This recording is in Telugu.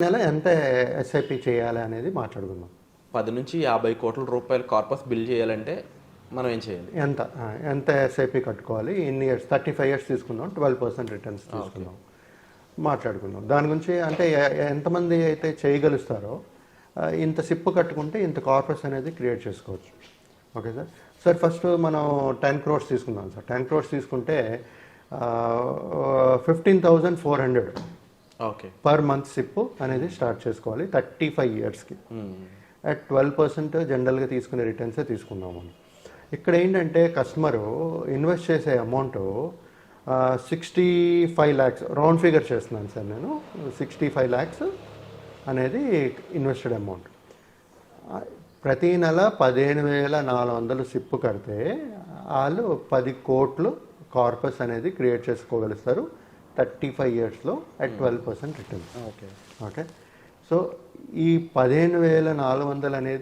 నెల ఎంత ఎస్ఐపి చేయాలి అనేది మాట్లాడుకుందాం. 10 నుంచి 50 కోట్ల రూపాయలు కార్పస్ బిల్ చేయాలంటే మనం ఏం చేయాలి? ఎంత ఎస్ఐపి కట్టుకోవాలి, ఇన్ని ఇయర్స్, 35 ఇయర్స్ తీసుకుందాం, 12% రిటర్న్స్ తీసుకుందాం, మాట్లాడుకుందాం. దాని గురించి అంటే ఎంతమంది అయితే చేయగలుస్తారో ఇంత సిప్ కట్టుకుంటే ఇంత కార్పస్ అనేది క్రియేట్ చేసుకోవచ్చు. Okay sir. సార్ ఫస్ట్ మనం 10 crores తీసుకుందాం సార్. 10 crores తీసుకుంటే 15,400 ఓకే పర్ మంత్ సిప్ అనేది స్టార్ట్ చేసుకోవాలి 35 ఇయర్స్కి. అట్ 12% జనరల్గా తీసుకునే రిటర్న్సే తీసుకుందాం మనం. ఇక్కడ ఏంటంటే కస్టమరు ఇన్వెస్ట్ చేసే అమౌంట్ 65 lakhs, రౌండ్ ఫిగర్ చేస్తున్నాను సార్ నేను, 65 lakhs అనేది ఇన్వెస్టెడ్ అమౌంట్. ప్రతి నెల 15,400 సిప్ కడితే వాళ్ళు 10 కోట్లు కార్పస్ అనేది క్రియేట్ చేసుకోగలుగుతారు 35 ఇయర్స్లో at 12% return. Okay okay. So ఈ 15,400 అనేది